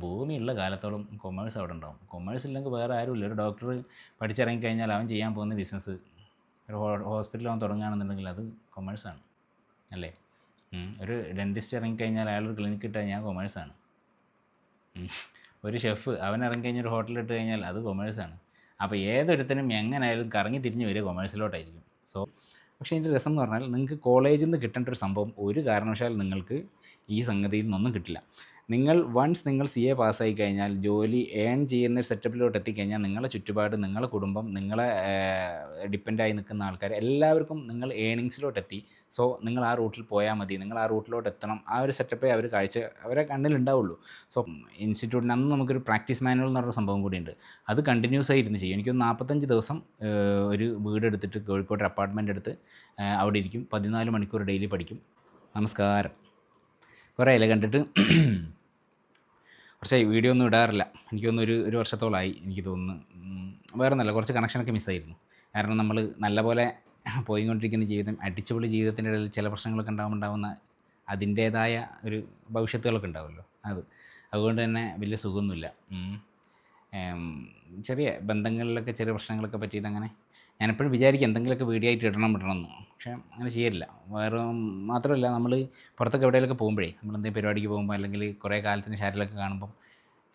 ഭൂമിയുള്ള കാലത്തോളം കൊമേഴ്സ് അവിടെ ഉണ്ടാവും. കൊമേഴ്സ് ഇല്ലെങ്കിൽ വേറെ ആരുമില്ല. ഒരു ഡോക്ടർ പഠിച്ചിറങ്ങിക്കഴിഞ്ഞാൽ അവൻ ചെയ്യാൻ പോകുന്ന ബിസിനസ് ഒരു ഹോസ്പിറ്റൽ അവൻ തുടങ്ങുകയാണെന്നുണ്ടെങ്കിൽ അത് കൊമേഴ്സാണ് അല്ലേ. ഒരു ഡെൻറ്റിസ്റ്റ് ഇറങ്ങിക്കഴിഞ്ഞാൽ അയാളൊരു ക്ലിനിക്ക് ഇട്ട് കഴിഞ്ഞാൽ കൊമേഴ്സാണ്. ഒരു ഷെഫ് അവൻ ഇറങ്ങിക്കഴിഞ്ഞാൽ ഒരു ഹോട്ടലിട്ട് കഴിഞ്ഞാൽ അത് കൊമേഴ്സാണ്. അപ്പോൾ ഏതൊരുത്തനും എങ്ങനെയായാലും കറങ്ങി തിരിഞ്ഞ് വരിക കൊമേഴ്സിലോട്ടായിരിക്കും. സോ പക്ഷേ ഇതിൻ്റെ രസം എന്ന് പറഞ്ഞാൽ നിങ്ങൾക്ക് കോളേജിൽ നിന്ന് കിട്ടേണ്ട ഒരു സംഭവം ഒരു കാരണവശാലും നിങ്ങൾക്ക് ഈ സംഗതിയിൽ നിന്നൊന്നും കിട്ടില്ല. നിങ്ങൾ സി എ പാസ്സായി കഴിഞ്ഞാൽ ജോലി ഏൺ ചെയ്യുന്ന ഒരു സെറ്റപ്പിലോട്ട് എത്തിക്കഴിഞ്ഞാൽ നിങ്ങളെ ചുറ്റുപാട്, നിങ്ങളെ കുടുംബം, നിങ്ങളെ ഡിപ്പെൻഡായി നിൽക്കുന്ന ആൾക്കാർ എല്ലാവർക്കും നിങ്ങൾ ഏണിങ്സിലോട്ടെത്തി. സോ നിങ്ങൾ ആ റൂട്ടിൽ പോയാൽ മതി, നിങ്ങൾ ആ റൂട്ടിലോട്ട് എത്തണം. ആ ഒരു സെറ്റപ്പേ അവരെ കണ്ണിലുണ്ടാവുള്ളൂ. സോ ഇൻസ്റ്റിറ്റ്യൂട്ടിന് അന്ന് നമുക്കൊരു പ്രാക്ടീസ് മാനുവൽ എന്ന് പറഞ്ഞ സംഭവം കൂടിയുണ്ട്. അത് കണ്ടിന്യൂസ് ആയി ഇരുന്ന് ചെയ്യും. എനിക്കൊന്ന് 45 ദിവസം ഒരു വീടെടുത്തിട്ട് കോഴിക്കോട് അപ്പാർട്ട്മെൻ്റ് എടുത്ത് അവിടെ ഇരിക്കും. 14 മണിക്കൂർ ഡെയിലി പഠിക്കും. നമസ്കാരം. കുറേ ആയില്ലേ കണ്ടിട്ട്. കുറച്ചായി വീഡിയോ ഒന്നും ഇടാറില്ല. എനിക്ക് തോന്നുന്നു ഒരു വർഷത്തോളമായി എനിക്ക് തോന്നുന്നു. വേറെ ഒന്നല്ല, കുറച്ച് കണക്ഷനൊക്കെ മിസ്സായിരുന്നു. കാരണം നമ്മൾ നല്ലപോലെ പോയിക്കൊണ്ടിരിക്കുന്ന ജീവിതം, അടിച്ചുപൊളി ജീവിതത്തിൻ്റെ ഇടയിൽ ചില പ്രശ്നങ്ങളൊക്കെ ഉണ്ടാകുന്ന അതിൻ്റേതായ ഒരു ഭവിഷ്യത്തുകളൊക്കെ ഉണ്ടാവുമല്ലോ. അതുകൊണ്ട് തന്നെ വലിയ സുഖമൊന്നുമില്ല. ചെറിയ ബന്ധങ്ങളിലൊക്കെ ചെറിയ പ്രശ്നങ്ങളൊക്കെ പറ്റിയിട്ട് അങ്ങനെ ഞാനെപ്പോഴും വിചാരിക്കും എന്തെങ്കിലുമൊക്കെ വീഡിയോ ആയിട്ട് ഇടണമെന്ന്. പക്ഷേ അങ്ങനെ ചെയ്യലില്ല. വേറെ മാത്രമല്ല, നമ്മൾ പുറത്തൊക്കെ എവിടെയെങ്കിലുമൊക്കെ പോകുമ്പോഴേ, നമ്മളെന്തെങ്കിലും പരിപാടിക്ക് പോകുമ്പോൾ അല്ലെങ്കിൽ കുറേ കാലത്തിന് ശാരിലൊക്കെ കാണുമ്പം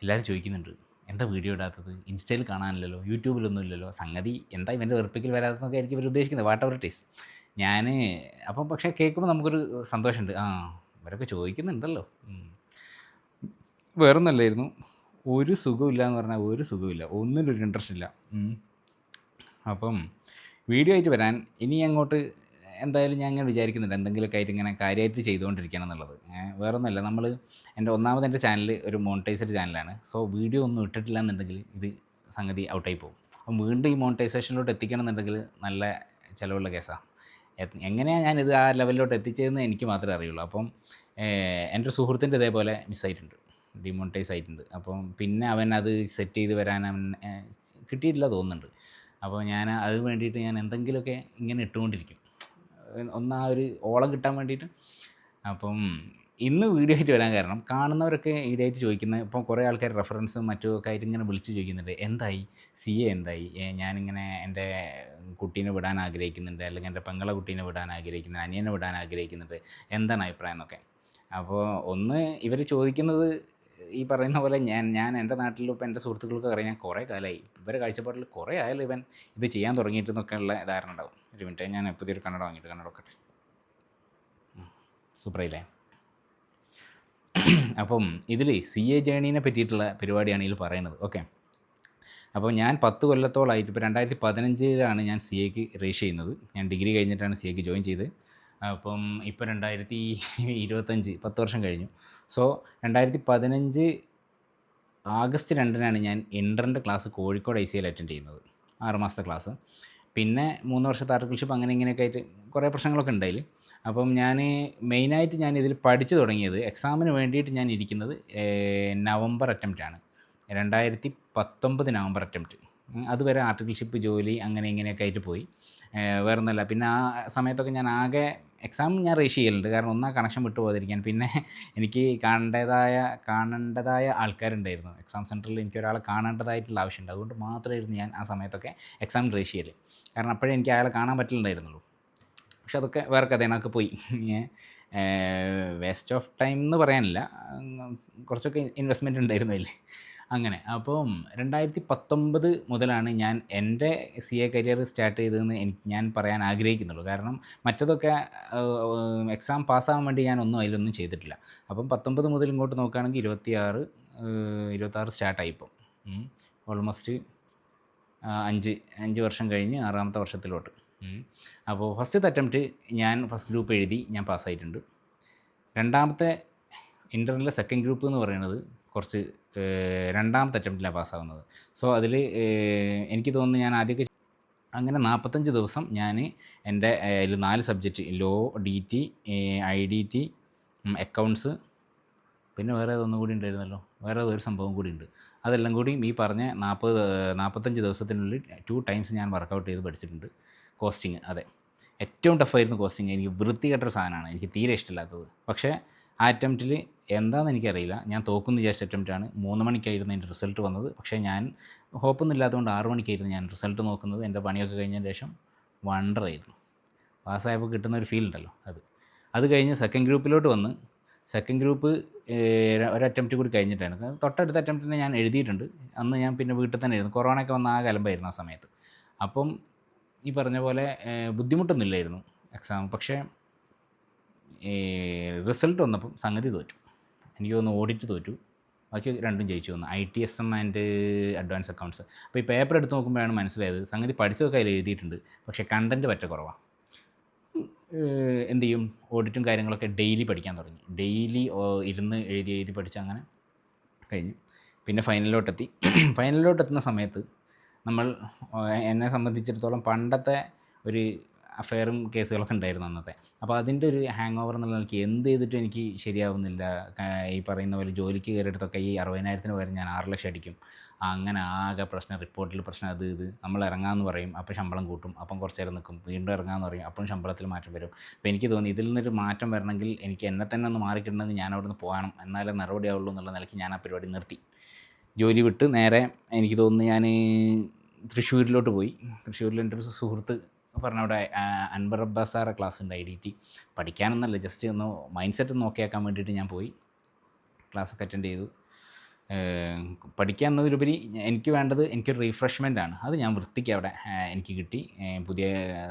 എല്ലാവരും ചോദിക്കുന്നുണ്ട്, എന്താ വീഡിയോ ഇടാത്തത്? ഇൻസ്റ്റയിൽ കാണാനില്ലല്ലോ, യൂട്യൂബിലൊന്നും ഇല്ലല്ലോ, സംഗതി എന്താ ഇവൻ്റെ വെറുപ്പിക്കൽ വരാത്തതെന്നൊക്കെ ആയിരിക്കും ഇവർ ഉദ്ദേശിക്കുന്നത്. What ever it is. അപ്പം പക്ഷേ കേൾക്കുമ്പോൾ നമുക്കൊരു സന്തോഷമുണ്ട്. ഇവരൊക്കെ ചോദിക്കുന്നുണ്ടല്ലോ. വേറൊന്നല്ലായിരുന്നു, ഒരു സുഖമില്ല എന്ന് പറഞ്ഞാൽ ഒരു സുഖമില്ല, ഒന്നിനൊരു ഇൻട്രസ്റ്റ് ഇല്ല. അപ്പം വീഡിയോ ആയിട്ട് വരാൻ ഇനി അങ്ങോട്ട് എന്തായാലും ഞാൻ ഇങ്ങനെ വിചാരിക്കുന്നുണ്ട് എന്തെങ്കിലുമൊക്കെ ആയിട്ട് ഇങ്ങനെ കാര്യമായിട്ട് ചെയ്തുകൊണ്ടിരിക്കണം എന്നുള്ളത്. വേറൊന്നുമല്ല, എൻ്റെ ചാനൽ ഒരു മോണിറ്റൈസ്ഡ് ചാനലാണ്. സോ വീഡിയോ ഒന്നും ഇട്ടിട്ടില്ല എന്നുണ്ടെങ്കിൽ ഇത് സംഗതി ഔട്ടായി പോകും. അപ്പം വീണ്ടും ഈ മോണിറ്റൈസേഷനിലോട്ട് എത്തിക്കണം എന്നുണ്ടെങ്കിൽ നല്ല ചിലവുള്ള കേസാണ്. എങ്ങനെയാണ് ഞാനിത് ആ ലെവലിലോട്ട് എത്തിച്ചതെന്ന് എനിക്ക് മാത്രമേ അറിയുള്ളൂ. അപ്പം എൻ്റെ ഒരു സുഹൃത്തിൻ്റെ ഇതേപോലെ മിസ്സായിട്ടുണ്ട്, ഡിമോണിറ്റൈസ് ആയിട്ടുണ്ട്. അപ്പം പിന്നെ അവൻ അത് സെറ്റ് ചെയ്ത് വരാൻ അവൻ കിട്ടിയിട്ടില്ല തോന്നുന്നുണ്ട്. അപ്പോൾ അത് വേണ്ടിയിട്ട് ഞാൻ എന്തെങ്കിലുമൊക്കെ ഇങ്ങനെ ഇട്ടുകൊണ്ടിരിക്കും, ആ ഒരു ഓളം കിട്ടാൻ വേണ്ടിയിട്ട്. അപ്പം ഇന്ന് വീഡിയോ ആയിട്ട് വരാൻ കാരണം, കാണുന്നവരൊക്കെ ഈടായിട്ട് ചോദിക്കുന്നത്, ഇപ്പോൾ കുറേ ആൾക്കാർ റെഫറൻസും മറ്റുമൊക്കെ ആയിട്ട് ഇങ്ങനെ വിളിച്ച് ചോദിക്കുന്നുണ്ട്, എന്തായി CA എന്തായി, ഞാനിങ്ങനെ എൻ്റെ കുട്ടീനെ വിടാൻ ആഗ്രഹിക്കുന്നുണ്ട്, അല്ലെങ്കിൽ എൻ്റെ പെങ്ങളെ കുട്ടീനെ വിടാൻ ആഗ്രഹിക്കുന്നുണ്ട്, അനിയനെ വിടാൻ ആഗ്രഹിക്കുന്നുണ്ട്, എന്താണ് അഭിപ്രായം എന്നൊക്കെ. അപ്പോൾ ഇവർ ചോദിക്കുന്നത് ഈ പറയുന്ന പോലെ ഞാൻ എൻ്റെ നാട്ടിലും ഇപ്പോൾ എൻ്റെ സുഹൃത്തുക്കൾക്ക് അറിയാം, ഞാൻ കുറേ കാലമായി ഇവരെ കാഴ്ചപ്പാടിൽ കുറേ ആയാലും ഇവൻ ഇത് ചെയ്യാൻ തുടങ്ങിയിട്ടെന്നൊക്കെ ഉള്ള ധാരണ ഉണ്ടാവും. ഒരു മിനിറ്റ്, ഞാൻ പുതിയൊരു കണ്ണട വാങ്ങിയിട്ട് കണ്ണട വെക്കട്ടെ. സൂപ്പറായില്ലേ. അപ്പം ഇതിൽ CA ജേണീനെ പറ്റിയിട്ടുള്ള പരിപാടിയാണ് ഇതിൽ പറയുന്നത്. ഓക്കെ, അപ്പോൾ ഞാൻ 10 കൊല്ലത്തോളമായിട്ട്, ഇപ്പോൾ 2015 ഞാൻ CAക്ക് രജിസ്റ്റർ ചെയ്യുന്നത്. ഞാൻ ഡിഗ്രി കഴിഞ്ഞിട്ടാണ് CAക്ക് ജോയിൻ ചെയ്തത്. അപ്പം ഇപ്പോൾ 2025, 10 വർഷം കഴിഞ്ഞു. സോ 2015 ആഗസ്റ്റ് 2 ഞാൻ ഇൻ്ററിൻ്റെ ക്ലാസ് കോഴിക്കോട് ICL അറ്റൻഡ് ചെയ്യുന്നത്, 6 മാസത്തെ ക്ലാസ്. പിന്നെ 3 വർഷത്തെ ആർട്ടിക്കിൾഷിപ്പ് അങ്ങനെ ഇങ്ങനെയൊക്കെ ആയിട്ട് കുറേ പ്രശ്നങ്ങളൊക്കെ ഉണ്ടായില്ല. അപ്പം മെയിനായിട്ട് ഞാൻ ഇതിൽ പഠിച്ചു തുടങ്ങിയത്, എക്സാമിന് വേണ്ടിയിട്ട് ഞാൻ ഇരിക്കുന്നത് നവംബർ അറ്റംപ്റ്റാണ്, 2019 നവംബർ അറ്റംപ്റ്റ്. അതുവരെ ആർട്ടിക്കിൾഷിപ്പ് ജോലി അങ്ങനെ ഇങ്ങനെയൊക്കെ ആയിട്ട് പോയി. വേറൊന്നുമല്ല, പിന്നെ ആ സമയത്തൊക്കെ ഞാൻ ആകെ എക്സാം ഞാൻ രജിസ്റ്റർ ചെയ്യലുണ്ട്, കാരണം ഒന്നാ കണക്ഷൻ വിട്ടു പോകാതിരിക്കാൻ. പിന്നെ എനിക്ക് കാണേണ്ടതായ ആൾക്കാരുണ്ടായിരുന്നു എക്സാം സെൻറ്ററിൽ, എനിക്ക് ഒരാളെ കാണേണ്ടതായിട്ടുള്ള ആവശ്യമുണ്ട്. അതുകൊണ്ട് മാത്രമായിരുന്നു ഞാൻ ആ സമയത്തൊക്കെ എക്സാം രജിസ്റ്റർ ചെയ്യൽ, കാരണം അപ്പോഴേ എനിക്ക് അയാളെ കാണാൻ പറ്റില്ലുണ്ടായിരുന്നുള്ളൂ. പക്ഷെ അതൊക്കെ വേറെ കഥയാണ്, അതൊക്കെ പോയി. വേസ്റ്റ് ഓഫ് ടൈം എന്ന് പറയാനില്ല, കുറച്ചൊക്കെ ഇൻവെസ്റ്റ്മെൻറ്റ് ഉണ്ടായിരുന്നു അതിൽ. അങ്ങനെ അപ്പം 2019 മുതലാണ് ഞാൻ എൻ്റെ CA കരിയർ സ്റ്റാർട്ട് ചെയ്തതെന്ന് ഞാൻ പറയാൻ ആഗ്രഹിക്കുന്നുള്ളൂ. കാരണം മറ്റതൊക്കെ എക്സാം പാസ്സാകാൻ വേണ്ടി ഞാനൊന്നും അതിലൊന്നും ചെയ്തിട്ടില്ല. അപ്പം 19 മുതൽ ഇങ്ങോട്ട് നോക്കുകയാണെങ്കിൽ 26 സ്റ്റാർട്ടായിപ്പോൾ. ഓൾമോസ്റ്റ് 5 വർഷം കഴിഞ്ഞ് 6ാമത്തെ വർഷത്തിലോട്ട്. അപ്പോൾ ഫസ്റ്റത്തെ അറ്റംപ്റ്റ് ഞാൻ ഫസ്റ്റ് ഗ്രൂപ്പ് എഴുതി, ഞാൻ പാസ്സായിട്ടുണ്ട്. രണ്ടാമത്തെ ഇൻ്റർവ്യൂവിലെ സെക്കൻഡ് ഗ്രൂപ്പ് എന്ന് പറയുന്നത് കുറച്ച് 2ാമത്തെ അറ്റംപ്റ്റിലാണ് പാസ്സാകുന്നത്. സോ അതിൽ എനിക്ക് തോന്നുന്നു ഞാൻ ആദ്യമൊക്കെ അങ്ങനെ 45 ദിവസം ഞാൻ എൻ്റെ 4 subject, law, DT, IDT, accounts, പിന്നെ വേറെ ഒന്നും കൂടി ഉണ്ടായിരുന്നല്ലോ, വേറെ ഒരു സംഭവം കൂടി ഉണ്ട്. അതെല്ലാം കൂടി ഈ പറഞ്ഞ 45 ദിവസത്തിനുള്ളിൽ 2 ടൈംസ് ഞാൻ വർക്കൗട്ട് ചെയ്ത് പഠിച്ചിട്ടുണ്ട്. കോസ്റ്റിങ്, അതെ, ഏറ്റവും ടഫായിരുന്നു കോസ്റ്റിങ്. എനിക്ക് വൃത്തികെട്ടൊരു സാധനമാണ്, എനിക്ക് തീരെ ഇഷ്ടമില്ലാത്തത്. പക്ഷേ ആ അറ്റംപ്റ്റിൽ എന്താണെന്ന് എനിക്കറിയില്ല, ഞാൻ തോക്കുമെന്ന് വിചാരിച്ച അറ്റംപ്റ്റാണ്. 3 മണിക്കായിരുന്നു എൻ്റെ റിസൾട്ട് വന്നത്. പക്ഷേ ഞാൻ ഹോപ്പൊന്നും ഇല്ലാത്തതുകൊണ്ട് 6 മണിക്കായിരുന്നു ഞാൻ റിസൾട്ട് നോക്കുന്നത്. എൻ്റെ പണിയൊക്കെ കഴിഞ്ഞതിന് ശേഷം വണ്ടറായിരുന്നു. പാസ്സായപ്പോൾ കിട്ടുന്ന ഒരു ഫീൽ ഉണ്ടല്ലോ അത് കഴിഞ്ഞ് സെക്കൻഡ് ഗ്രൂപ്പിലോട്ട് വന്ന്. സെക്കൻഡ് ഗ്രൂപ്പ് ഒരു അറ്റംപ്റ്റ് കൂടി കഴിഞ്ഞിട്ടാണ്. തൊട്ടടുത്ത അറ്റംപ്റ്റിനെ ഞാൻ എഴുതിയിട്ടുണ്ട്. അന്ന് ഞാൻ പിന്നെ വീട്ടിൽ തന്നെ ആയിരുന്നു. കൊറോണയൊക്കെ വന്ന ആ കലമ്പായിരുന്നു ആ സമയത്ത്. അപ്പം ഈ പറഞ്ഞ പോലെ ബുദ്ധിമുട്ടൊന്നുമില്ലായിരുന്നു എക്സാം. പക്ഷേ റിസൾട്ട് വന്നപ്പം സംഗതി തോറ്റു. എനിക്ക് തോന്നുന്നു ഓഡിറ്റ് തോറ്റു, ബാക്കി രണ്ടും ജയിച്ചു വന്നു, ITSM ആൻഡ് അഡ്വാൻസ് അക്കൗണ്ട്സ്. അപ്പോൾ ഈ പേപ്പർ എടുത്ത് നോക്കുമ്പോഴാണ് മനസ്സിലായത് സംഗതി പഠിച്ചതൊക്കെ അതിൽ എഴുതിയിട്ടുണ്ട്, പക്ഷേ കണ്ടൻറ്റ് പറ്റ കുറവാണ്. എന്ത് ചെയ്യും, ഓഡിറ്റും കാര്യങ്ങളൊക്കെ ഡെയിലി പഠിക്കാൻ തുടങ്ങി. ഡെയിലി ഇരുന്ന് എഴുതി പഠിച്ച് അങ്ങനെ കഴിഞ്ഞു. പിന്നെ ഫൈനലിലോട്ടെത്തി. ഫൈനലിലോട്ടെത്തുന്ന സമയത്ത് എന്നെ സംബന്ധിച്ചിടത്തോളം പണ്ടത്തെ ഒരു അഫെയറും കേസുകളൊക്കെ ഉണ്ടായിരുന്നു അന്നത്തെ. അപ്പോൾ അതിൻ്റെ ഒരു ഹാങ് ഓവർ എന്നുള്ള നിലയ്ക്ക് എന്ത് ചെയ്തിട്ടും എനിക്ക് ശരിയാവുന്നില്ല. ഈ പറയുന്ന പോലെ ജോലിക്ക് കയറിയിടത്തൊക്കെ ഈ 60,000 പകരം ഞാൻ 6 ലക്ഷം അടിക്കും. അങ്ങനെ ആകെ പ്രശ്നം, റിപ്പോർട്ടിൽ പ്രശ്നം, ഇത് നമ്മൾ ഇറങ്ങാമെന്ന് പറയും, അപ്പോൾ ശമ്പളം കൂട്ടും, അപ്പം കുറച്ച് നേരം നിൽക്കും, വീണ്ടും ഇറങ്ങാമെന്ന് പറയും, അപ്പം ശമ്പളത്തിൽ മാറ്റം വരും. അപ്പോൾ എനിക്ക് തോന്നി ഇതിൽ നിന്നൊരു മാറ്റം വരണമെങ്കിൽ എനിക്ക് എന്നെ തന്നെ ഒന്ന് മാറിക്കിടണമെങ്കിൽ ഞാൻ അവിടെ നിന്ന് പോകണം, എന്നാലേ നടപടിയാവുള്ളൂ എന്നുള്ള നിലയ്ക്ക് ഞാൻ ആ പരിപാടി നിർത്തി. ജോലി വിട്ട് നേരെ എനിക്ക് തോന്നുന്നു ഞാൻ തൃശ്ശൂരിലോട്ട് പോയി. തൃശ്ശൂരിൽ എൻ്റെ ഒരു സുഹൃത്ത് പറഞ്ഞ അവിടെ അൻവർ അബ്ബാസ് സാറെ ക്ലാസ് ഉണ്ട്, IDT. പഠിക്കാനൊന്നല്ല, ജസ്റ്റ് ഒന്ന് മൈൻഡ് സെറ്റ് നോക്കിയാക്കാൻ വേണ്ടിയിട്ട് ഞാൻ പോയി ക്ലാസ്സൊക്കെ അറ്റൻഡ് ചെയ്തു. പഠിക്കുക എന്നതിലുപരി എനിക്ക് വേണ്ടത് എനിക്കൊരു റീഫ്രഷ്മെൻ്റാണ്. അത് ഞാൻ വൃത്തിക്ക് അവിടെ എനിക്ക് കിട്ടി. പുതിയ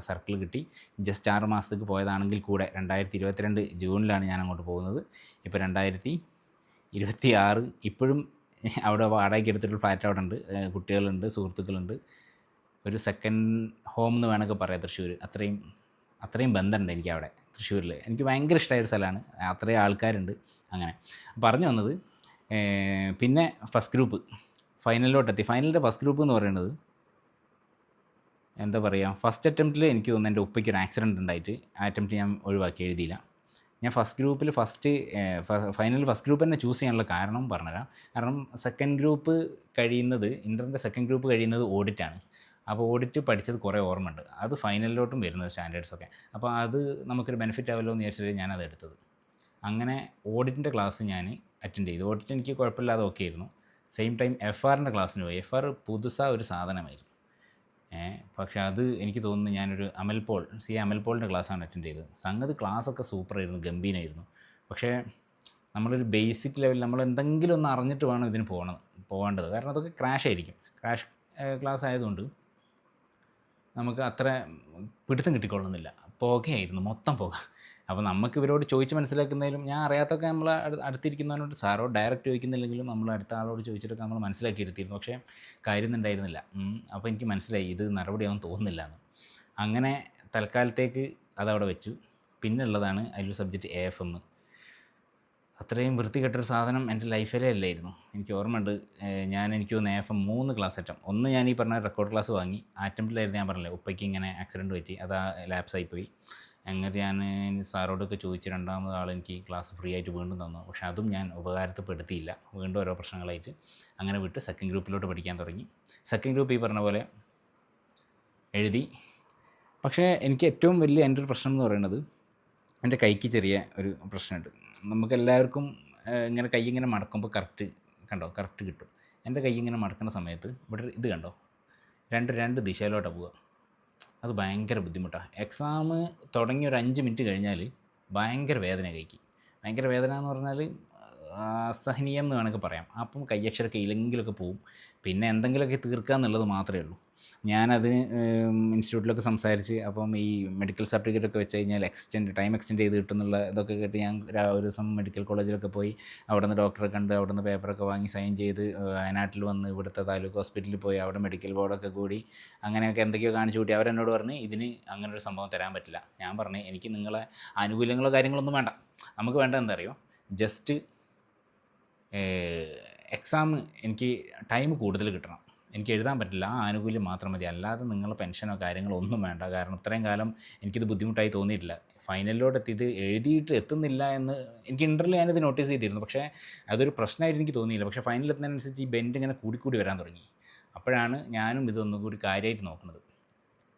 സർക്കിൾ കിട്ടി. ജസ്റ്റ് 6 മാസത്തേക്ക് പോയതാണെങ്കിൽ കൂടെ 2022 ജൂണിലാണ് ഞാൻ അങ്ങോട്ട് പോകുന്നത്. ഇപ്പോൾ 2026 ഇപ്പോഴും അവിടെ വാടകയ്ക്ക് എടുത്തിട്ടൊരു ഫ്ലാറ്റ് അവിടെ ഉണ്ട്. കുട്ടികളുണ്ട്, സുഹൃത്തുക്കളുണ്ട്. ഒരു സെക്കൻഡ് ഹോം എന്ന് വേണമെങ്കിൽ പറയാം തൃശ്ശൂർ. അത്രയും ബന്ധമുണ്ട് എനിക്ക് അവിടെ തൃശ്ശൂരിൽ. എനിക്ക് ഭയങ്കര ഇഷ്ടമായൊരു സ്ഥലമാണ്. അത്രയും ആൾക്കാരുണ്ട്. അങ്ങനെ പറഞ്ഞു വന്നത്, പിന്നെ ഫസ്റ്റ് ഗ്രൂപ്പ് ഫൈനലിലോട്ടെത്തി. ഫൈനലിൻ്റെ ഫസ്റ്റ് ഗ്രൂപ്പ് എന്ന് പറയുന്നത് എന്താ പറയുക, ഫസ്റ്റ് അറ്റംപ്റ്റിൽ എനിക്ക് തോന്നുന്നു എൻ്റെ ഉപ്പയ്ക്കൊരു ആക്സിഡൻറ്റ് ഉണ്ടായിട്ട് ആ അറ്റംപ്റ്റ് ഞാൻ ഒഴിവാക്കി, എഴുതിയില്ല. ഞാൻ ഫസ്റ്റ് ഗ്രൂപ്പിൽ ഫൈനൽ ഫസ്റ്റ് ഗ്രൂപ്പ് തന്നെ ചൂസ് ചെയ്യാനുള്ള കാരണം പറഞ്ഞുതരാം. കാരണം സെക്കൻഡ് ഗ്രൂപ്പ് കഴിയുന്നത്, ഇൻ്ററിൻ്റെ സെക്കൻഡ് ഗ്രൂപ്പ് കഴിയുന്നത് ഓഡിറ്റാണ്. അപ്പോൾ ഓഡിറ്റ് പഠിച്ചത് കുറേ ഓർമ്മയുണ്ട്. അത് ഫൈനലിലോട്ടും വരുന്നത് സ്റ്റാൻഡേർഡ്സൊക്കെ. അപ്പോൾ അത് നമുക്കൊരു ബെനിഫിറ്റ് ആവുമല്ലോ എന്ന് വിചാരിച്ചിട്ട് ഞാനത് എടുത്തത്. അങ്ങനെ ഓഡിറ്റിൻ്റെ ക്ലാസ് ഞാൻ അറ്റൻഡ് ചെയ്തു. ഓഡിറ്റ് എനിക്ക് കുഴപ്പമില്ലാതെ ഓക്കെ ആയിരുന്നു. സെയിം ടൈം FRൻ്റെ ക്ലാസ്സിന് പോയി. FR പുതുസാக ഒരു സാധനമായിരുന്നു. പക്ഷേ അത് എനിക്ക് തോന്നുന്നു ഞാനൊരു അമൽ പോളിൻ്റെ ക്ലാസ്സാണ് അറ്റൻഡ് ചെയ്തത്. സംഗതി ക്ലാസ്സൊക്കെ സൂപ്പറായിരുന്നു, ഗംഭീരമായിരുന്നു. പക്ഷേ നമ്മളൊരു ബേസിക് ലെവലിൽ നമ്മൾ എന്തെങ്കിലും ഒന്ന് അറിഞ്ഞിട്ട് വേണം ഇതിന് പോകേണ്ടത്. കാരണം അതൊക്കെ ക്രാഷ് ക്ലാസ് ആയതുകൊണ്ട് നമുക്ക് അത്ര പിടുത്തം കിട്ടിക്കൊള്ളുന്നില്ല. പുകയായിരുന്നു, മൊത്തം പുക. അപ്പോൾ നമുക്ക് ഇവരോട് ചോദിച്ച് മനസ്സിലാക്കുന്നതിലും, ഞാൻ അറിയാത്തൊക്കെ നമ്മൾ അടുത്തിരിക്കുന്നവനോട് സാറോട് ഡയറക്റ്റ് ചോദിക്കുന്നില്ലെങ്കിലും നമ്മൾ അടുത്ത ആളോട് ചോദിച്ചിട്ടൊക്കെ നമ്മൾ മനസ്സിലാക്കി എടുത്തിരുന്നു. പക്ഷേ കാര്യം ഉണ്ടായിരുന്നില്ല. അപ്പോൾ എനിക്ക് മനസ്സിലായി ഇത് നടപടിയാവും തോന്നുന്നില്ല എന്ന്. അങ്ങനെ തൽക്കാലത്തേക്ക് അതവിടെ വെച്ചു. പിന്നെ ഉള്ളതാണ് അതിലൊരു സബ്ജക്റ്റ് AFM. അത്രയും വൃത്തികെട്ടൊരു സാധനം എൻ്റെ ലൈഫിലേ അല്ലായിരുന്നു. എനിക്ക് ഓർമ്മയുണ്ട്, എനിക്ക് തോന്നുന്നു AFM 3 ക്ലാസ് അറ്റം. ഒന്ന് ഞാൻ ഈ പറഞ്ഞ റെക്കോർഡ് ക്ലാസ് വാങ്ങി. അറ്റംപ്റ്റിലായിരുന്നു, ഞാൻ പറഞ്ഞില്ലേ ഉപ്പയ്ക്ക് ഇങ്ങനെ ആക്സിഡൻറ്റ് പറ്റി, അത് ലാപ്സായിപ്പോയി. അങ്ങനെ ഞാൻ സാറോടൊക്കെ ചോദിച്ച് രണ്ടാമത് ആൾ എനിക്ക് ക്ലാസ് ഫ്രീ ആയിട്ട് വീണ്ടും തന്നു. പക്ഷേ അതും ഞാൻ ഉപകാരപ്പെടുത്തിയില്ല. വീണ്ടും ഓരോ പ്രശ്നങ്ങളായിട്ട് അങ്ങനെ വിട്ട് സെക്കൻഡ് ഗ്രൂപ്പിലോട്ട് പഠിക്കാൻ തുടങ്ങി. സെക്കൻഡ് ഗ്രൂപ്പ് ഈ പറഞ്ഞ പോലെ എഴുതി. പക്ഷേ എനിക്ക് ഏറ്റവും വലിയ എൻ്റെ ഒരു പ്രശ്നം എന്ന് പറയുന്നത്, എൻ്റെ കൈക്ക് ചെറിയ ഒരു പ്രശ്നമുണ്ട്. നമുക്കെല്ലാവർക്കും ഇങ്ങനെ കൈ ഇങ്ങനെ മടക്കുമ്പോൾ കറക്റ്റ് കിട്ടും. എൻ്റെ കൈ ഇങ്ങനെ മടക്കുന്ന സമയത്ത് ഇവിടെ ഇത് കണ്ടോ, രണ്ട് ദിശയിലോട്ടാണ് പോവുക. അത് ഭയങ്കര ബുദ്ധിമുട്ടാണ്. എക്സാം തുടങ്ങി ഒരു 5 മിനിറ്റ് കഴിഞ്ഞാൽ ഭയങ്കര വേദന കൈക്ക്. ഭയങ്കര വേദന എന്ന് പറഞ്ഞാൽ അസഹനീയം എന്ന് വേണമെങ്കിൽ പറയാം. അപ്പം കയ്യക്ഷരമൊക്കെ ഇല്ലെങ്കിലൊക്കെ പോവും. പിന്നെ എന്തെങ്കിലുമൊക്കെ തീർക്കുക എന്നുള്ളത് മാത്രമേ ഉള്ളൂ. ഞാനതിന് ഇൻസ്റ്റിറ്റ്യൂട്ടിലൊക്കെ സംസാരിച്ച്, അപ്പം ഈ മെഡിക്കൽ സർട്ടിഫിക്കറ്റൊക്കെ വെച്ച് കഴിഞ്ഞാൽ ടൈം എക്സ്റ്റെൻഡ് ചെയ്ത് കിട്ടുന്നുള്ള ഇതൊക്കെ കേട്ട് ഞാൻ ഒരു ദിവസം മെഡിക്കൽ കോളേജിലൊക്കെ പോയി അവിടെ നിന്ന് ഡോക്ടറെ കണ്ട് അവിടെ നിന്ന് പേപ്പറൊക്കെ വാങ്ങി സൈൻ ചെയ്ത് വയനാട്ടിൽ വന്ന് ഇവിടുത്തെ താലൂക്ക് ഹോസ്പിറ്റലിൽ പോയി അവിടെ മെഡിക്കൽ ബോർഡൊക്കെ കൂടി അങ്ങനെയൊക്കെ എന്തൊക്കെയോ കാണിച്ചു കൂട്ടി. അവരെന്നോട് പറഞ്ഞ് ഇതിന് അങ്ങനെ ഒരു സംഭവം തരാൻ പറ്റില്ല. ഞാൻ പറഞ്ഞു എനിക്ക് നിങ്ങളെ ആനുകൂല്യങ്ങളോ കാര്യങ്ങളൊന്നും വേണ്ട. നമുക്ക് വേണ്ട എന്താ അറിയോ, ജസ്റ്റ് എക്സാം എനിക്ക് ടൈം കൂടുതൽ കിട്ടണം. എനിക്ക് എഴുതാൻ പറ്റില്ല, ആ ആനുകൂല്യം മാത്രം മതി. അല്ലാതെ നിങ്ങളെ പെൻഷനോ കാര്യങ്ങളോ ഒന്നും വേണ്ട. കാരണം ഇത്രയും കാലം എനിക്കിത് ബുദ്ധിമുട്ടായി തോന്നിയിട്ടില്ല. ഫൈനലിലോട്ട് എത്തിയത് എഴുതിയിട്ട് എത്തുന്നില്ല എന്ന് എനിക്ക് ഇൻ്റർവ്യൂവിൽ ഞാനിത് നോട്ടീസ് ചെയ്തിരുന്നു. പക്ഷേ അതൊരു പ്രശ്നമായിട്ട് എനിക്ക് തോന്നിയില്ല. പക്ഷേ ഫൈനൽ എത്തുന്നതിനനുസരിച്ച് ഈ ബെൻഡ് ഇങ്ങനെ കൂടി വരാൻ തുടങ്ങി. അപ്പോഴാണ് ഞാനും ഇതൊന്നും കൂടി കാര്യമായിട്ട് നോക്കുന്നത്.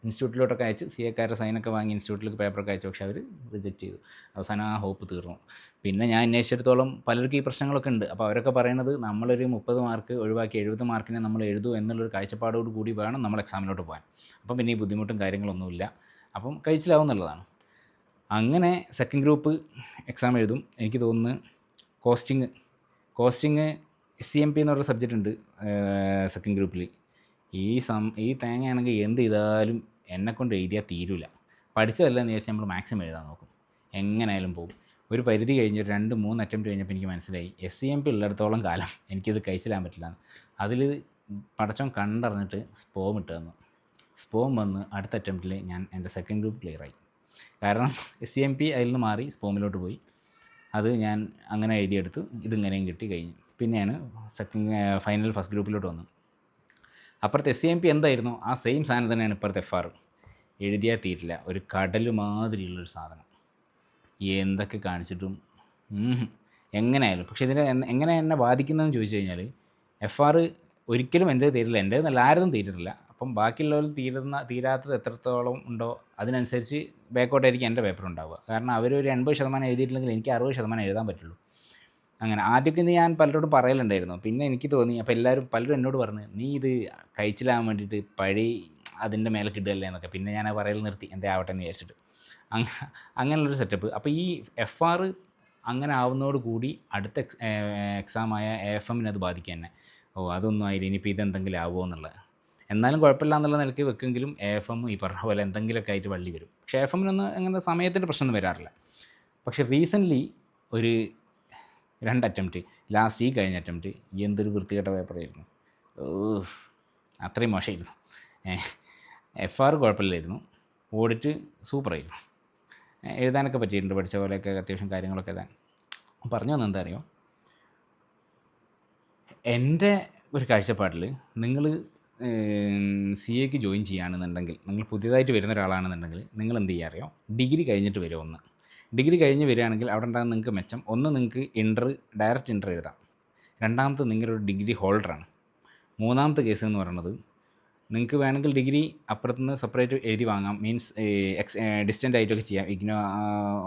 ഇൻസ്റ്റിറ്റ്യൂട്ടിലോട്ടൊക്കെ അയച്ച് CA സൈനൊക്കെ വാങ്ങി ഇൻസ്റ്റിറ്റ്യൂട്ടിലേക്ക് പേപ്പറൊക്കെ അയച്ചു. പക്ഷേ അവർ റിജക്റ്റ് ചെയ്തു. അവസാനം ആ ഹോപ്പ് തീർന്നു. പിന്നെ ഞാൻ അന്വേഷിച്ചിടത്തോളം പലർക്കും ഈ പ്രശ്നങ്ങളൊക്കെ ഉണ്ട്. അപ്പോൾ അവരൊക്കെ പറയണത് നമ്മളൊരു 30 മാർക്ക് ഒഴിവാക്കി 70 മാർക്കിനെ നമ്മൾ എഴുതൂ എന്നുള്ളൊരു കാഴ്ചപ്പാടോട് കൂടി വേണം നമ്മൾ എക്സാമിലോട്ട് പോകാൻ. അപ്പം പിന്നെ ഈ ബുദ്ധിമുട്ടും കാര്യങ്ങളൊന്നുമില്ല. അപ്പം കഴിച്ചിലാവും എന്നുള്ളതാണ്. അങ്ങനെ സെക്കൻഡ് ഗ്രൂപ്പ് എക്സാം എഴുതും. എനിക്ക് തോന്നുന്നു കോസ്റ്റിങ് SCMP എന്ന് പറഞ്ഞ സബ്ജക്റ്റ് ഉണ്ട് സെക്കൻഡ് ഗ്രൂപ്പിൽ. ഈ തേങ്ങയാണെങ്കിൽ എന്ത് ചെയ്താലും എന്നെക്കൊണ്ട് എഴുതിയാൽ തീരില്ല. പഠിച്ചതല്ലെന്ന് വിചാരിച്ച് നമ്മൾ മാക്സിമം എഴുതാൻ നോക്കും, എങ്ങനെയായാലും പോകും. ഒരു പരിധി കഴിഞ്ഞ് 2-3 അറ്റംപ്റ്റ് കഴിഞ്ഞപ്പോൾ എനിക്ക് മനസ്സിലായി SCMP ഉള്ളിടത്തോളം കാലം എനിക്കിത് കഴിച്ചിടാൻ പറ്റില്ല. അതിൽ പടച്ചോൻ കണ്ടറിഞ്ഞിട്ട് സ്പോം ഇട്ട് തന്നു. സ്പോം വന്ന് അടുത്ത അറ്റംപ്റ്റിൽ ഞാൻ എൻ്റെ സെക്കൻഡ് ഗ്രൂപ്പ് ക്ലിയറായി. കാരണം SCMP അതിൽ നിന്ന് മാറി സ്പോമിലോട്ട് പോയി. അത് ഞാൻ അങ്ങനെ എഴുതിയെടുത്ത് ഇതിങ്ങനെയും കിട്ടി കഴിഞ്ഞു. പിന്നെയാണ് ഫൈനൽ ഫസ്റ്റ് ഗ്രൂപ്പിലോട്ട് വന്നത്. അപ്പുറത്തെ SCMP എന്തായിരുന്നു ആ സെയിം സാധനം തന്നെയാണ് ഇപ്പുറത്തെ FR. എഴുതിയാൽ തീരില്ല, ഒരു കടൽ മാതിരിയുള്ളൊരു സാധനം. എന്തൊക്കെ കാണിച്ചിട്ടും എങ്ങനെയായാലും. പക്ഷേ ഇതിനെ എങ്ങനെ എന്നെ ബാധിക്കുന്നതെന്ന് ചോദിച്ചു കഴിഞ്ഞാൽ FR ഒരിക്കലും എൻ്റെ തീരില്ല, എൻ്റെ നല്ല ആരും തീരില്ല. അപ്പം ബാക്കിയുള്ളവർ തീരാത്തത് എത്രത്തോളം ഉണ്ടോ അതിനനുസരിച്ച് ബാക്കോട്ടായിരിക്കും എൻ്റെ പേപ്പർ ഉണ്ടാവുക. കാരണം അവരൊരു 80% എഴുതിയിട്ടില്ലെങ്കിൽ എനിക്ക് 60% എഴുതാൻ പറ്റുള്ളൂ. അങ്ങനെ ആദ്യമൊക്കെ ഞാൻ പലരോടും പറയലുണ്ടായിരുന്നു. പിന്നെ എനിക്ക് തോന്നി, അപ്പോൾ പലരും എന്നോട് പറഞ്ഞു, നീ ഇത് കഴിച്ചിലാകാൻ വേണ്ടിയിട്ട് അതിൻ്റെ മേലെ കിട്ടുകയല്ലേ എന്നൊക്കെ. പിന്നെ ഞാൻ പറയൽ നിർത്തി, എന്തേ ആവട്ടെ എന്ന് വിചാരിച്ചിട്ട്. അങ്ങനെയുള്ളൊരു സെറ്റപ്പ്. അപ്പോൾ ഈ FR അങ്ങനെ ആവുന്നതോട് കൂടി അടുത്ത എക്സാമായ AFM-നെ അത് ബാധിക്കുക തന്നെ. അതൊന്നും ആയില്ല, ഇനിയിപ്പോൾ ഇതെന്തെങ്കിലും ആവുമോ എന്നുള്ളത്. എന്നാലും കുഴപ്പമില്ല എന്നുള്ള നിലയ്ക്ക് വെക്കെങ്കിലും AFM ഈ പറഞ്ഞ പോലെ എന്തെങ്കിലുമൊക്കെ ആയിട്ട് വള്ളി വരും. പക്ഷേ AFM-നൊന്നും അങ്ങനെ സമയത്തിൻ്റെ പ്രശ്നമൊന്നും വരാറില്ല. പക്ഷേ റീസെൻ്റ്ലി ഒരു 2 അറ്റംപ്റ്റ്, ലാസ്റ്റ് ഈ കഴിഞ്ഞ അറ്റംപ്റ്റ് എന്തൊരു വൃത്തികെട്ട പേപ്പറായിരുന്നു. അത്രയും മോശമായിരുന്നു. FR കുഴപ്പമില്ലായിരുന്നു, ഓഡിറ്റ് സൂപ്പറായിരുന്നു. എഴുതാനൊക്കെ പറ്റിയിട്ടുണ്ട്, പഠിച്ച പോലെയൊക്കെ അത്യാവശ്യം കാര്യങ്ങളൊക്കെ എഴുതാൻ. പറഞ്ഞു വന്നത് എന്താ അറിയോ, എൻ്റെ ഒരു കാഴ്ചപ്പാടിൽ നിങ്ങൾ CAക്ക് ജോയിൻ ചെയ്യുകയാണെന്നുണ്ടെങ്കിൽ, നിങ്ങൾ പുതിയതായിട്ട് വരുന്ന ഒരാളാണെന്നുണ്ടെങ്കിൽ നിങ്ങൾ എന്ത് ചെയ്യുക അറിയോ, ഡിഗ്രി കഴിഞ്ഞിട്ട് വരും. ഡിഗ്രി കഴിഞ്ഞ് വരികയാണെങ്കിൽ അവിടെ ഉണ്ടാകുന്ന നിങ്ങൾക്ക് മെച്ചം, നിങ്ങൾക്ക് ഡയറക്റ്റ് ഇൻ്റർ എഴുതാം. രണ്ടാമത്തെ നിങ്ങളൊരു ഡിഗ്രി ഹോൾഡറാണ്. മൂന്നാമത്തെ കേസ് എന്ന് പറയുന്നത്, നിങ്ങൾക്ക് വേണമെങ്കിൽ ഡിഗ്രി അപ്പുറത്തുനിന്ന് സെപ്പറേറ്റ് എഴുതി വാങ്ങാം. മീൻസ് ഡിസ്റ്റൻ്റ് ആയിട്ടൊക്കെ ചെയ്യാം. IGNOU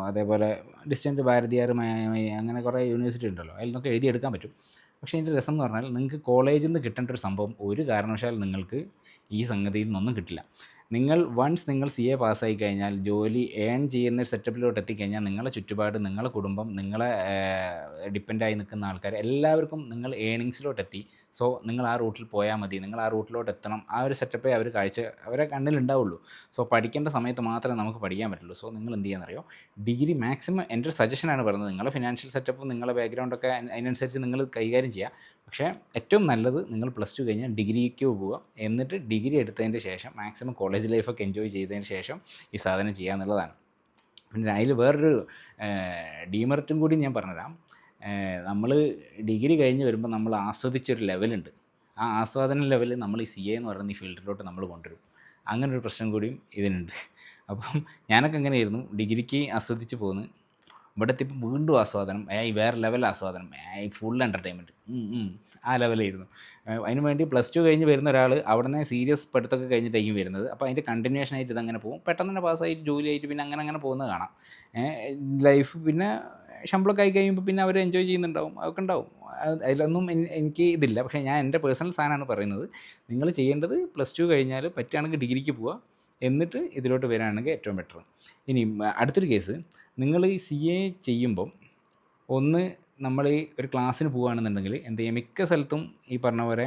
അതേപോലെ ഡിസ്റ്റൻ്റ് ഭാരതിയാർ അങ്ങനെ കുറേ യൂണിവേഴ്സിറ്റി ഉണ്ടല്ലോ, അതിൽ നിന്നൊക്കെ എഴുതിയെടുക്കാൻ പറ്റും. പക്ഷേ ഇതിൻ്റെ രസം എന്ന് പറഞ്ഞാൽ നിങ്ങൾക്ക് കോളേജിൽ നിന്ന് കിട്ടേണ്ട ഒരു സംഭവം ഒരു കാരണവശാലും നിങ്ങൾക്ക് ഈ സംഗതിയിൽ നിന്നൊന്നും കിട്ടില്ല. നിങ്ങൾ CA പാസ്സായി കഴിഞ്ഞാൽ ജോലി ചെയ്യുന്ന സെറ്റപ്പിലോട്ട് എത്തിക്കഴിഞ്ഞാൽ നിങ്ങളെ ചുറ്റുപാട്, നിങ്ങളെ കുടുംബം, നിങ്ങളെ ഡിപ്പെൻഡായി നിൽക്കുന്ന ആൾക്കാർ എല്ലാവർക്കും നിങ്ങൾ ഏണിങ്സിലോട്ട് എത്തി. സോ നിങ്ങൾ ആ റൂട്ടിൽ പോയാൽ മതി, നിങ്ങൾ ആ റൂട്ടിലോട്ട് എത്തണം. ആ ഒരു സെറ്റപ്പേ അവരെ കണ്ണിലുണ്ടാവുള്ളൂ. സോ പഠിക്കേണ്ട സമയത്ത് മാത്രമേ നമുക്ക് പഠിക്കാൻ പറ്റുള്ളൂ. സോ നിങ്ങൾ എന്ത് ചെയ്യാന്നറിയോ, ഡിഗ്രി മാക്സിമം, എൻ്റെ ഒരു സജഷനാണ് പറയുന്നത്. നിങ്ങളുടെ ഫിനാൻഷ്യൽ സെറ്റപ്പും നിങ്ങളുടെ ബാക്ക്ഗ്രൗണ്ടൊക്കെ അതിനനുസരിച്ച് നിങ്ങൾ കൈകാര്യം ചെയ്യുക. പക്ഷേ ഏറ്റവും നല്ലത് നിങ്ങൾ +2 കഴിഞ്ഞാൽ ഡിഗ്രിക്ക് പോവുക. എന്നിട്ട് ഡിഗ്രി എടുത്തതിൻ്റെ ശേഷം മാക്സിമം കോളേജ് ലൈഫൊക്കെ എൻജോയ് ചെയ്തതിന് ശേഷം ഈ സാധനം ചെയ്യുക എന്നുള്ളതാണ്. പിന്നെ അതിൽ വേറൊരു ഡീമെറിറ്റും കൂടി ഞാൻ പറഞ്ഞുതരാം. നമ്മൾ ഡിഗ്രി കഴിഞ്ഞ് വരുമ്പോൾ നമ്മൾ ആസ്വദിച്ചൊരു ലെവലുണ്ട്. ആ ആസ്വാദന ലെവൽ നമ്മൾ ഈ CA എന്ന് പറയുന്ന ഈ ഫീൽഡിലോട്ട് നമ്മൾ കൊണ്ടുവരും. അങ്ങനൊരു പ്രശ്നം കൂടിയും ഇതിനുണ്ട്. അപ്പം ഞാനൊക്കെ എങ്ങനെയായിരുന്നു, ഡിഗ്രിക്ക് ആസ്വദിച്ച് പോകുന്നു, ഇവിടെ എത്തിയപ്പോൾ വീണ്ടും ആസ്വാദനം, വേറെ ലെവൽ ആസ്വാദനം, ഫുൾ എൻ്റർടൈൻമെൻറ്റ്, ആ ലെവലായിരുന്നു. അതിന് വേണ്ടി +2 കഴിഞ്ഞ് വരുന്ന ഒരാൾ അവിടെ നിന്ന് സീരിയസ് പഠിത്തമൊക്കെ കഴിഞ്ഞിട്ടായിരിക്കും വരുന്നത്. അപ്പോൾ അതിൻ്റെ കണ്ടിന്യൂഷനായിട്ട് ഇതങ്ങനെ പോകും. പെട്ടെന്ന് തന്നെ പാസ്സായിട്ട് ജോലിയായിട്ട് പിന്നെ അങ്ങനെ പോകുന്നത് കാണാം. ലൈഫ് പിന്നെ ശമ്പളമൊക്കെ ആയി കഴിയുമ്പോൾ പിന്നെ അവർ എൻജോയ് ചെയ്യുന്നുണ്ടാവും, അതൊക്കെ ഉണ്ടാവും. അതിലൊന്നും എനിക്ക് ഇതില്ല. പക്ഷേ ഞാൻ എൻ്റെ പേഴ്സണൽ സാധനമാണ് പറയുന്നത്. നിങ്ങൾ ചെയ്യേണ്ടത് +2 കഴിഞ്ഞാൽ പറ്റുകയാണെങ്കിൽ ഡിഗ്രിക്ക് പോവുക, എന്നിട്ട് ഇതിലോട്ട് വരികയാണെങ്കിൽ ഏറ്റവും ബെറ്റർ. ഇനി അടുത്തൊരു കേസ്, നിങ്ങൾ ഈ CA ചെയ്യുമ്പം നമ്മൾ ഒരു ക്ലാസ്സിന് പോവുകയാണെന്നുണ്ടെങ്കിൽ എന്ത് ചെയ്യുക, മിക്ക സ്ഥലത്തും ഈ പറഞ്ഞ പോലെ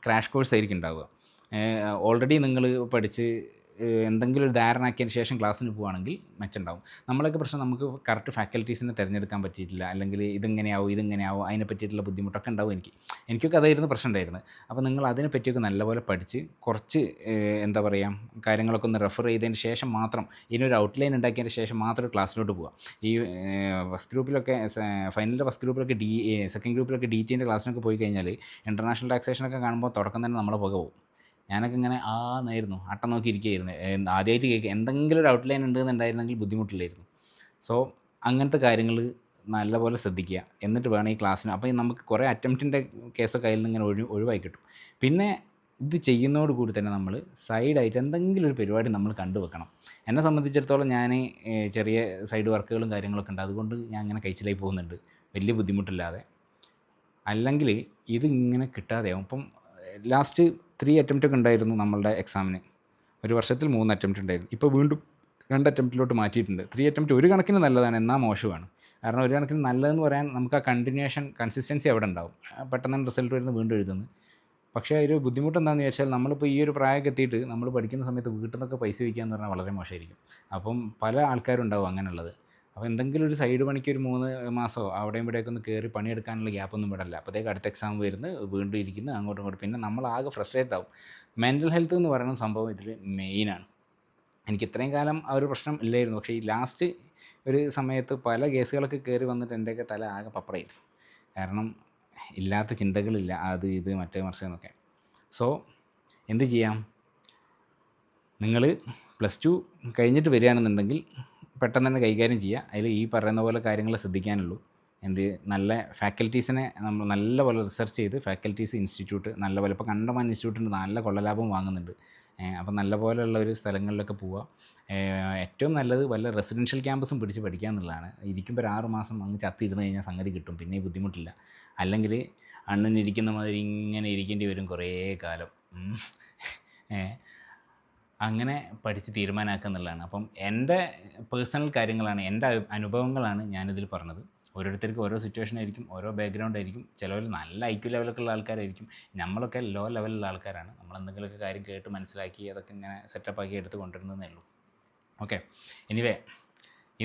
ക്രാഷ് കോഴ്സ് ആയിരിക്കും ഉണ്ടാവുക. ഓൾറെഡി നിങ്ങൾ പഠിച്ച് എന്തെങ്കിലും ഒരു ധാരണയാക്കിയതിന് ശേഷം ക്ലാസ്സിന് പോവുകയാണെങ്കിൽ മെച്ചമുണ്ടാവും. നമ്മളൊക്കെ പ്രശ്നം, നമുക്ക് കറക്റ്റ് ഫാക്കൽറ്റീസിനെ തിരഞ്ഞെടുക്കാൻ പറ്റിയിട്ടില്ല, അല്ലെങ്കിൽ ഇതിങ്ങനെയാവും അതിനെ പറ്റിയിട്ടുള്ള ബുദ്ധിമുട്ടൊക്കെ ഉണ്ടാവും. എനിക്കൊക്കെ അതായിരുന്നു പ്രശ്നം ഉണ്ടായിരുന്നത്. അപ്പോൾ നിങ്ങൾ അതിനെ പറ്റിയൊക്കെ നല്ലപോലെ പഠിച്ച് കുറച്ച് എന്താ പറയുക, കാര്യങ്ങളൊക്കെ ഒന്ന് റെഫർ ചെയ്തതിന് ശേഷം മാത്രം, ഇതിനൊരു ഔട്ട്ലൈൻ ഉണ്ടാക്കിയതിന് ശേഷം മാത്രം ക്ലാസ്സിലോട്ട് പോവുക. ഈ ഫസ്റ്റ് ഗ്രൂപ്പിലൊക്കെ, ഫൈനലിൻ്റെ ഫസ്റ്റ് ഗ്രൂപ്പിലൊക്കെ സെക്കൻഡ് ഗ്രൂപ്പിലൊക്കെ DTൻ്റെ ക്ലാസ്സിനൊക്കെ പോയി കഴിഞ്ഞാൽ ഇൻ്റർനാഷണൽ ടാക്സേഷനൊക്കെ കാണുമ്പോൾ തുടക്കം തന്നെ നമ്മളെ പുക പോകും. ഞാനൊക്കെ ഇങ്ങനെ ആന്നായിരുന്നു, അട്ടം നോക്കി ഇരിക്കുകയായിരുന്നു. ആദ്യമായിട്ട് കേൾക്കുക, എന്തെങ്കിലും ഒരു ഔട്ട്ലൈൻ ഉണ്ടെന്നുണ്ടായിരുന്നെങ്കിൽ ബുദ്ധിമുട്ടില്ലായിരുന്നു. സോ അങ്ങനത്തെ കാര്യങ്ങൾ നല്ലപോലെ ശ്രദ്ധിക്കുക. എന്നിട്ട് വേണം ഈ ക്ലാസ്സിന്. അപ്പോൾ നമുക്ക് കുറേ അറ്റംപ്റ്റിൻ്റെ കേസൊക്കെ അതിൽ നിന്ന് ഇങ്ങനെ ഒഴിവായി കിട്ടും. പിന്നെ ഇത് ചെയ്യുന്നതോട് കൂടി തന്നെ നമ്മൾ സൈഡായിട്ട് എന്തെങ്കിലും ഒരു പരിപാടി നമ്മൾ കണ്ടുവെക്കണം. എന്നെ സംബന്ധിച്ചിടത്തോളം ഞാൻ ചെറിയ സൈഡ് വർക്കുകളും കാര്യങ്ങളൊക്കെ ഉണ്ട്. അതുകൊണ്ട് ഞാൻ അങ്ങനെ കഴിച്ചിലായി പോകുന്നുണ്ട് വലിയ ബുദ്ധിമുട്ടില്ലാതെ. അല്ലെങ്കിൽ ഇതിങ്ങനെ കിട്ടാതെയാവും. ഇപ്പം ലാസ്റ്റ് 3 അറ്റംപ്റ്റൊക്കെ ഉണ്ടായിരുന്നു നമ്മളുടെ എക്സാമിന്. ഒരു വർഷത്തിൽ 3 അറ്റംപ്റ്റ് ഉണ്ടായിരുന്നു. ഇപ്പോൾ വീണ്ടും 2 അറ്റംപ്റ്റിലോട്ട് മാറ്റിയിട്ടുണ്ട്. 3 അറ്റംപ്റ്റ് ഒരു കണക്കിന് നല്ലതാണ്, എന്നാൽ മോശമാണ്. കാരണം ഒരു കണക്കിന് നല്ലതെന്ന് പറയാൻ നമുക്ക് ആ കൺസിസ്റ്റൻസി അവിടെ ഉണ്ടാവും. പെട്ടെന്ന് റിസൾട്ട് വരുന്ന വീണ്ടും എഴുതുന്നു. പക്ഷേ ഒരു ബുദ്ധിമുട്ട് എന്താണെന്ന് ചോദിച്ചാൽ നമ്മളിപ്പോൾ ഈ ഒരു പ്രായമൊക്കെ എത്തിയിട്ട് നമ്മൾ പഠിക്കുന്ന സമയത്ത് വീട്ടിൽ നിന്നൊക്കെ പൈസ വയ്ക്കുക എന്ന് പറഞ്ഞാൽ വളരെ മോശമായിരിക്കും. അപ്പം പല ആൾക്കാരും ഉണ്ടാവും അങ്ങനെയുള്ളത്. അപ്പോൾ എന്തെങ്കിലും ഒരു സൈഡ് പണിക്ക് ഒരു 3 മാസമോ അവിടെയും ഇവിടെയൊക്കെ ഒന്ന് കയറി പണിയെടുക്കാനുള്ള ഗ്യാപ്പൊന്നും വിടല്ല. അപ്പോഴത്തേക്ക് അടുത്ത എക്സാം വരുന്നു, വീണ്ടും ഇരിക്കുന്നു, അങ്ങോട്ടും ഇങ്ങോട്ടും. പിന്നെ നമ്മളാകെ ഫ്രസ്ട്രേറ്റ് ആവും. മെൻ്റൽ ഹെൽത്ത് എന്ന് പറയുന്ന സംഭവം ഇതിൽ മെയിനാണ്. എനിക്ക് ഇത്രയും കാലം ആ ഒരു പ്രശ്നം ഇല്ലായിരുന്നു. പക്ഷേ ഈ ലാസ്റ്റ് ഒരു സമയത്ത് പല കേസുകളൊക്കെ കയറി വന്നിട്ട് എൻ്റെയൊക്കെ തല ആകെ പപ്പടമായിരുന്നു. കാരണം ഇല്ലാത്ത ചിന്തകളില്ല, അത് ഇത് മറ്റേ മറിച്ചെന്നൊക്കെ. സോ എന്ത് ചെയ്യാം, നിങ്ങൾ +2 കഴിഞ്ഞിട്ട് വരികയാണെന്നുണ്ടെങ്കിൽ പെട്ടെന്ന് തന്നെ കൈകാര്യം ചെയ്യുക. അതിൽ ഈ പറയുന്ന പോലെ കാര്യങ്ങൾ ശ്രദ്ധിക്കാനുള്ളൂ. നല്ല ഫാക്കൽറ്റീസിനെ നമ്മൾ നല്ലപോലെ റിസർച്ച് ചെയ്ത് ഫാക്കൽറ്റീസ് ഇൻസ്റ്റിറ്റ്യൂട്ട് നല്ലപോലെ, ഇപ്പോൾ കണ്ടമാനം ഇൻസ്റ്റിറ്റ്യൂട്ടിൻ്റെ നല്ല കൊള്ളലാഭം വാങ്ങുന്നുണ്ട്. അപ്പം നല്ല പോലെയുള്ള ഒരു സ്ഥലങ്ങളിലൊക്കെ പോവുക. ഏറ്റവും നല്ലത് വല്ല റെസിഡൻഷ്യൽ ക്യാമ്പസും പിടിച്ച് പഠിക്കുക എന്നുള്ളതാണ്. ഇരിക്കുമ്പോൾ ഒരു 6 മാസം അങ്ങ് ചത്തിരുന്ന് കഴിഞ്ഞാൽ സംഗതി കിട്ടും, പിന്നെ ബുദ്ധിമുട്ടില്ല. അല്ലെങ്കിൽ അണ്ണനിരിക്കുന്ന മാതിരി ഇങ്ങനെ ഇരിക്കേണ്ടി വരും കുറേ കാലം. അങ്ങനെ പഠിച്ച് തീരുമാനമാക്കുക എന്നുള്ളതാണ്. അപ്പം എൻ്റെ പേഴ്സണൽ കാര്യങ്ങളാണ്, എൻ്റെ അനുഭവങ്ങളാണ് ഞാനിതിൽ പറഞ്ഞത്. ഓരോരുത്തർക്കും ഓരോ സിറ്റുവേഷൻ ആയിരിക്കും, ഓരോ ബാക്ക്ഗ്രൗണ്ട് ആയിരിക്കും. ചിലവർ നല്ല IQ ലെവലൊക്കെ ഉള്ള ആൾക്കാരായിരിക്കും, നമ്മളൊക്കെ ലോ ലെവലുള്ള ആൾക്കാരാണ്. നമ്മൾ എന്തെങ്കിലുമൊക്കെ കാര്യം കേട്ട് മനസ്സിലാക്കി അതൊക്കെ ഇങ്ങനെ സെറ്റപ്പാക്കി എടുത്ത് കൊണ്ടുവരുന്നതേ ഉള്ളൂ. ഓക്കെ, എനിവേ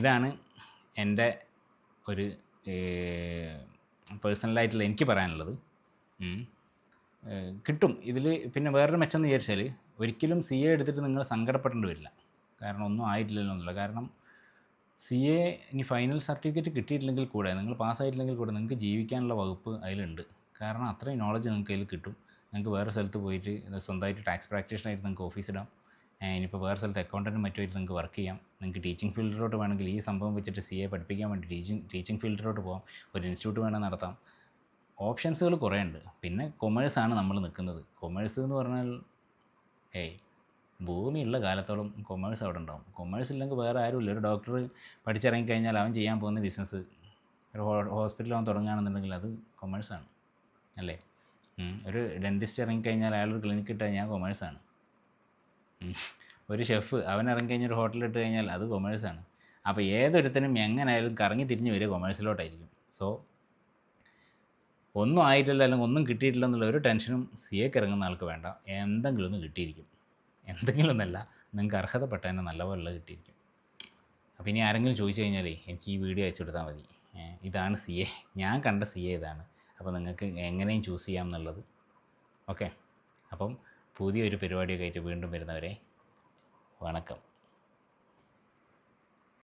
ഇതാണ് എൻ്റെ ഒരു പേഴ്സണലായിട്ടുള്ള എനിക്ക് പറയാനുള്ളത്. കിട്ടും ഇതിൽ. പിന്നെ വേറൊരു മെച്ചം എന്ന് വിചാരിച്ചാൽ ഒരിക്കലും CA എടുത്തിട്ട് നിങ്ങൾ സങ്കടപ്പെടേണ്ടി വരില്ല. കാരണം ഒന്നും ആയിട്ടില്ലല്ലോ എന്നുള്ള. കാരണം CA ഇനി ഫൈനൽ സർട്ടിഫിക്കറ്റ് കിട്ടിയിട്ടില്ലെങ്കിൽ കൂടെ, നിങ്ങൾ പാസ്സായിട്ടില്ലെങ്കിൽ കൂടെ നിങ്ങൾക്ക് ജീവിക്കാനുള്ള വകുപ്പ് അതിലുണ്ട്. കാരണം അത്രയും നോളജ് നിങ്ങൾക്ക് അതിൽ കിട്ടും. നിങ്ങൾക്ക് വേറെ സ്ഥലത്ത് പോയിട്ട് സ്വന്തമായിട്ട് ടാക്സ് പ്രാക്ടീഷണറായിട്ട് നിങ്ങൾക്ക് ഓഫീസിടാം. ഇനിയിപ്പോൾ വേറെ സ്ഥലത്ത് അക്കൗണ്ടൻറ്റും മറ്റുമായിട്ട് നിങ്ങൾക്ക് വർക്ക് ചെയ്യാം. നിങ്ങൾക്ക് ടീച്ചിങ് ഫീൽഡിലോട്ട് വേണമെങ്കിൽ ഈ സംഭവം വെച്ചിട്ട് CA പഠിപ്പിക്കാൻ വേണ്ടി ടീച്ചിങ് ഫീൽഡിലോട്ട് പോകാം. ഒരു ഇൻസ്റ്റിറ്റ്യൂട്ട് വേണമെങ്കിൽ നടത്താം. ഓപ്ഷൻസുകൾ കുറേ ഉണ്ട്. പിന്നെ കൊമേഴ്സാണ് നമ്മൾ നിൽക്കുന്നത്. കൊമേഴ്സ് എന്ന് പറഞ്ഞാൽ ഭൂമിയുള്ള കാലത്തോളം കൊമേഴ്സ് അവിടെ ഉണ്ടാവും. കൊമേഴ്സ് ഇല്ലെങ്കിൽ വേറെ ആരുമില്ല. ഒരു ഡോക്ടർ പഠിച്ചിറങ്ങിക്കഴിഞ്ഞാൽ അവൻ ചെയ്യാൻ പോകുന്ന ബിസിനസ്, ഒരു ഹോസ്പിറ്റൽ അവൻ തുടങ്ങുകയാണെന്നുണ്ടെങ്കിൽ അത് കൊമേഴ്സാണ് അല്ലേ. ഒരു ഡെൻറ്റിസ്റ്റ് ഇറങ്ങിക്കഴിഞ്ഞാൽ അയാളൊരു ക്ലിനിക്ക് ഇട്ട് കഴിഞ്ഞാൽ കൊമേഴ്സാണ്. ഒരു ഷെഫ് അവൻ ഇറങ്ങിക്കഴിഞ്ഞാൽ ഒരു ഹോട്ടലിട്ട് കഴിഞ്ഞാൽ അത് കൊമേഴ്സാണ്. അപ്പോൾ ഏതൊരുത്തനും എങ്ങനെയായാലും കറങ്ങി തിരിഞ്ഞ് വരിക കൊമേഴ്സിലോട്ടായിരിക്കും. സോ ഒന്നും ആയിട്ടില്ല, അല്ലെങ്കിൽ ഒന്നും കിട്ടിയിട്ടില്ല എന്നുള്ള ഒരു ടെൻഷനും CAക്ക് ഇറങ്ങുന്ന ആൾക്ക് വേണ്ട. എന്തെങ്കിലും ഒന്ന് കിട്ടിയിരിക്കും. എന്തെങ്കിലും ഒന്നല്ല, നിങ്ങൾക്ക് അർഹതപ്പെട്ടതിനെ നല്ലപോലെ കിട്ടിയിരിക്കും. അപ്പോൾ ഇനി ആരെങ്കിലും ചോദിച്ചു കഴിഞ്ഞാലേ എനിക്ക് ഈ വീഡിയോ അയച്ചു കൊടുത്താൽ മതി. ഇതാണ് CA, ഞാൻ കണ്ട CA ഇതാണ്. അപ്പോൾ നിങ്ങൾക്ക് എങ്ങനെയും ചൂസ് ചെയ്യാം എന്നുള്ളത്. ഓക്കെ, അപ്പം പുതിയൊരു പരിപാടിയൊക്കെ ആയിട്ട് വീണ്ടും വരുന്നവരെ വണക്കം.